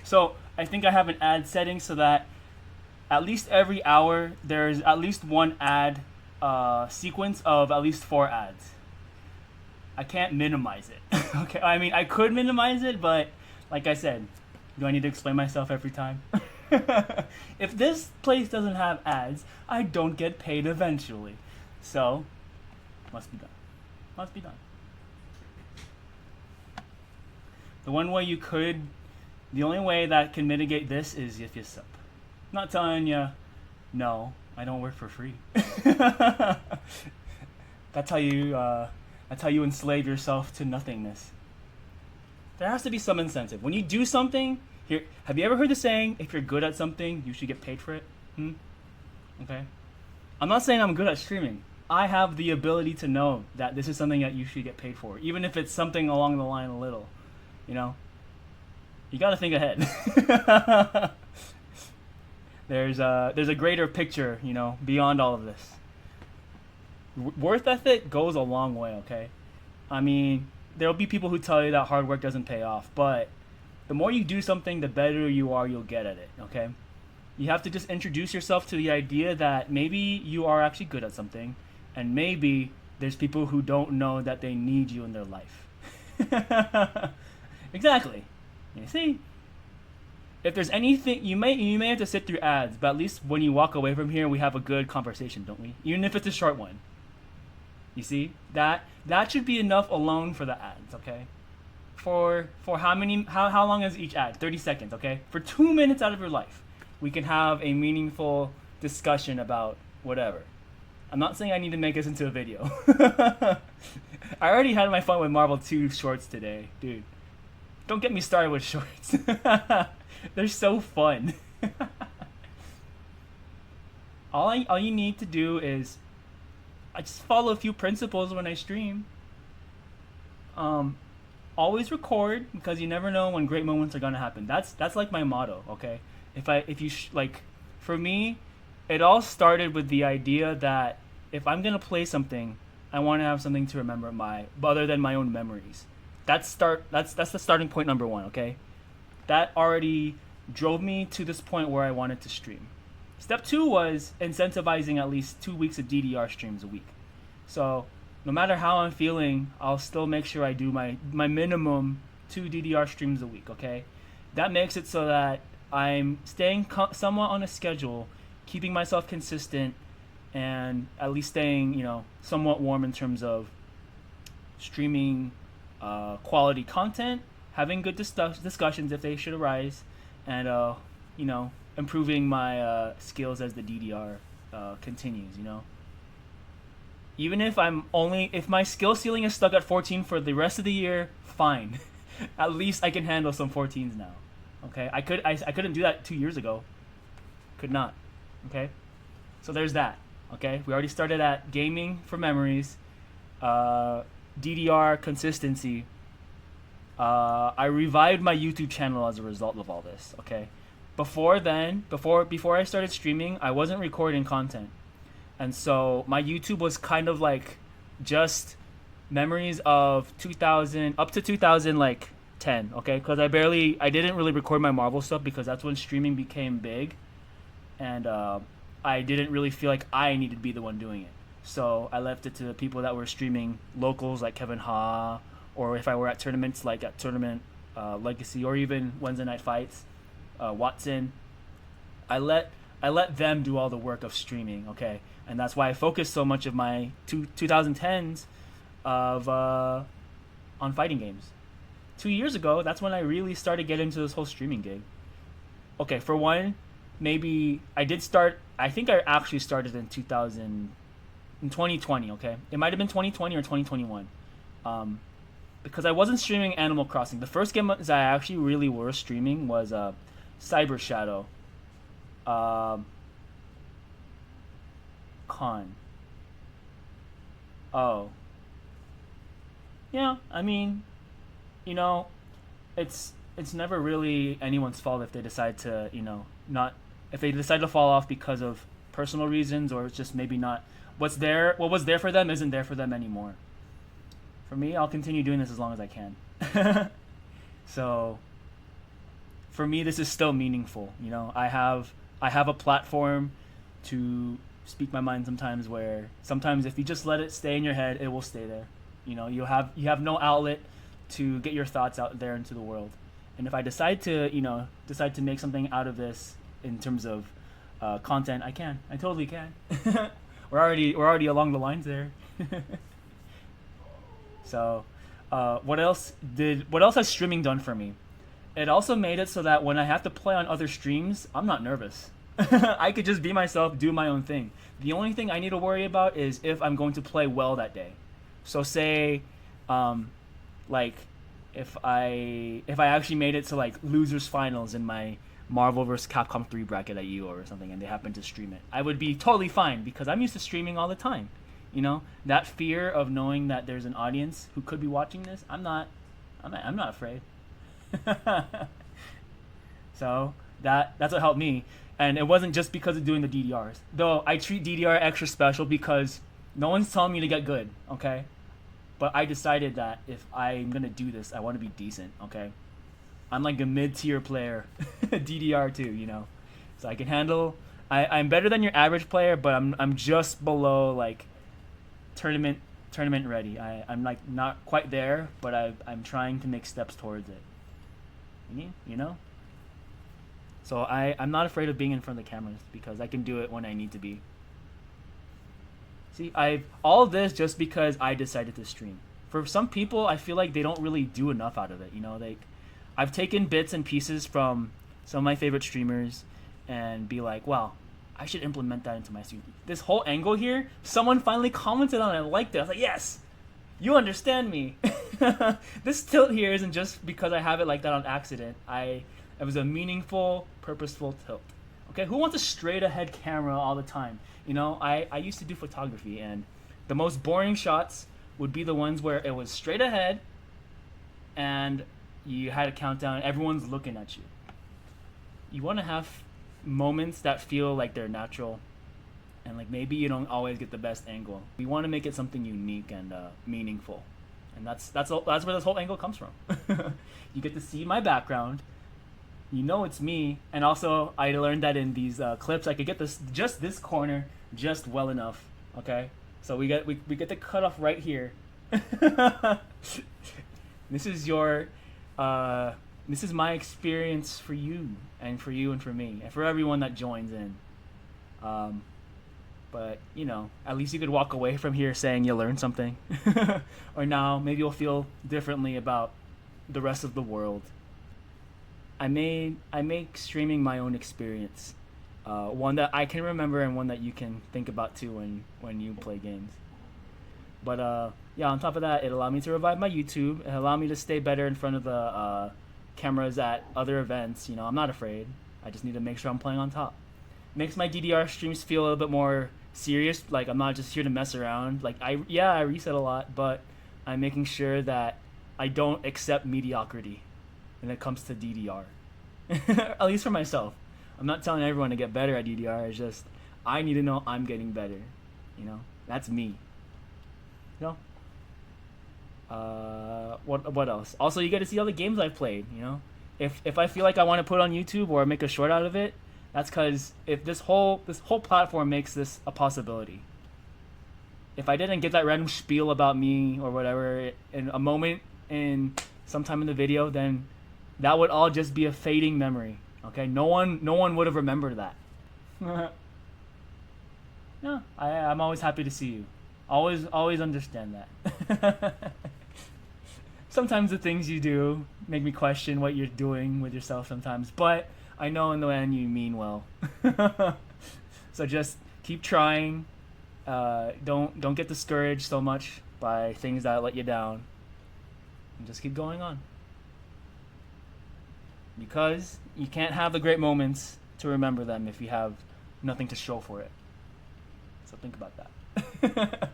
So I think I have an ad setting so that at least every hour there's at least one ad sequence of at least 4 ads. I can't minimize it. Okay, I mean I could minimize it, but like I said, do I need to explain myself every time? If this place doesn't have ads, I don't get paid eventually. So, must be done. Must be done. The one way you could, the only way that can mitigate this is if you sub. I'm not telling you, no, I don't work for free. That's how you. That's how you enslave yourself to nothingness. There has to be some incentive. When you do something, here, have you ever heard the saying, if you're good at something, you should get paid for it? Okay. I'm not saying I'm good at streaming. I have the ability to know that this is something that you should get paid for, even if it's something along the line a little. You know? You gotta think ahead. There's a greater picture, beyond all of this. Worth ethic goes a long way, okay? I mean, there'll be people who tell you that hard work doesn't pay off, but the more you do something, the better you are, you'll get at it, okay? You have to just introduce yourself to the idea that maybe you are actually good at something, and maybe there's people who don't know that they need you in their life. Exactly. You see? If there's anything, you may have to sit through ads, but at least when you walk away from here, we have a good conversation, don't we? Even if it's a short one. You see? That should be enough alone for the ads, okay? For how long is each ad? 30 seconds, okay? For 2 minutes out of your life, we can have a meaningful discussion about whatever. I'm not saying I need to make this into a video. I already had my fun with Marvel 2 shorts today, dude. Don't get me started with shorts. They're so fun. all you need to do is I just follow a few principles when I stream. Always record because you never know when great moments are gonna happen. That's like my motto. Okay, for me, it all started with the idea that if I'm gonna play something, I want to have something to remember other than my own memories. That's the starting point number one. Okay, that already drove me to this point where I wanted to stream. Step 2 was incentivizing at least 2 weeks of DDR streams a week. So no matter how I'm feeling, I'll still make sure I do my minimum 2 DDR streams a week, okay? That makes it so that I'm staying somewhat on a schedule, keeping myself consistent, and at least staying, somewhat warm in terms of streaming quality content, having good discussions if they should arise, and, improving my skills as the DDR continues, Even if if my skill ceiling is stuck at 14 for the rest of the year, fine. At least I can handle some 14s now. Okay, I couldn't do that 2 years ago. Could not. Okay, so there's that. Okay, we already started at gaming for memories, DDR consistency. I revived my YouTube channel as a result of all this. Okay, before I started streaming, I wasn't recording content. And so my YouTube was kind of like just memories of 2000 up to 2010, okay? Because I didn't really record my Marvel stuff because that's when streaming became big, and I didn't really feel like I needed to be the one doing it. So I left it to the people that were streaming locals like Kevin Ha, or if I were at tournaments like at Tournament Legacy, or even Wednesday Night Fights, Watson. I let them do all the work of streaming, okay? And that's why I focused so much of my 2010s on fighting games. 2 years ago, that's when I really started getting into this whole streaming gig. Okay, for one, maybe I did start. I think I actually started in 2020. Okay, it might have been 2020 or 2021, because I wasn't streaming Animal Crossing. The first game that I actually really were streaming was Cyber Shadow. Con. Oh. Yeah, I mean, it's never really anyone's fault if they decide to, if they decide to fall off because of personal reasons, or it's just maybe not what was there for them isn't there for them anymore. For me, I'll continue doing this as long as I can. So for me this is still meaningful. You know, I have a platform to speak my mind sometimes, where sometimes if you just let it stay in your head, it will stay there. You know, you have no outlet to get your thoughts out there into the world. And if I decide to, decide to make something out of this in terms of content, I can. I totally can. We're already along the lines there. So, what else has streaming done for me? It also made it so that when I have to play on other streams, I'm not nervous. I could just be myself, do my own thing. The only thing I need to worry about is if I'm going to play well that day. So say, like, if I actually made it to like losers finals in my Marvel vs. Capcom 3 bracket at you or something, and they happen to stream it, I would be totally fine because I'm used to streaming all the time. You know, that fear of knowing that there's an audience who could be watching this, I'm not afraid. So that's what helped me. And it wasn't just because of doing the DDRs. Though I treat DDR extra special because no one's telling me to get good, okay? But I decided that if I'm going to do this, I want to be decent, okay? I'm like a mid-tier player, DDR too, you know? So I can handle... I'm better than your average player, but I'm just below, like, tournament ready. I'm like, not quite there, but I'm trying to make steps towards it. You know? So I'm not afraid of being in front of the cameras because I can do it when I need to be. See, all of this just because I decided to stream. For some people, I feel like they don't really do enough out of it. You know, like I've taken bits and pieces from some of my favorite streamers and be like, wow, I should implement that into my stream. This whole angle here, someone finally commented on it and liked it. I was like, yes, you understand me. This tilt here isn't just because I have it like that on accident. It was a meaningful, purposeful tilt. Okay, who wants a straight ahead camera all the time? You know, I used to do photography, and the most boring shots would be the ones where it was straight ahead and you had a countdown, everyone's looking at you. You want to have moments that feel like they're natural, and like maybe you don't always get the best angle. We want to make it something unique and meaningful, and that's where this whole angle comes from. You get to see my background. You know it's me, and also I learned that in these clips I could get this corner just well enough. Okay, so we get the cutoff right here. This is this is my experience for you and for me and for everyone that joins in. But you know, at least you could walk away from here saying you learned something, or now maybe you'll feel differently about the rest of the world. I make streaming my own experience, one that I can remember and one that you can think about too when you play games. But yeah, on top of that, it allowed me to revive my YouTube. It allowed me to stay better in front of the cameras at other events. You know, I'm not afraid. I just need to make sure I'm playing on top. Makes my DDR streams feel a little bit more serious. Like I'm not just here to mess around. Like I reset a lot, but I'm making sure that I don't accept mediocrity when it comes to DDR. At least for myself. I'm not telling everyone to get better at DDR. It's just I need to know I'm getting better. You know, that's me. You know. What else? Also, you get to see all the games I've played. You know, if I feel like I want to put on YouTube or make a short out of it, that's because if this whole platform makes this a possibility. If I didn't get that random spiel about me or whatever in a moment in sometime in the video, then that would all just be a fading memory. Okay, no one would have remembered that. No, I'm always happy to see you. Always understand that. Sometimes the things you do make me question what you're doing with yourself sometimes, but I know in the end you mean well. So just keep trying. Don't get discouraged so much by things that let you down, and just keep going on. Because you can't have the great moments to remember them if you have nothing to show for it. So think about that.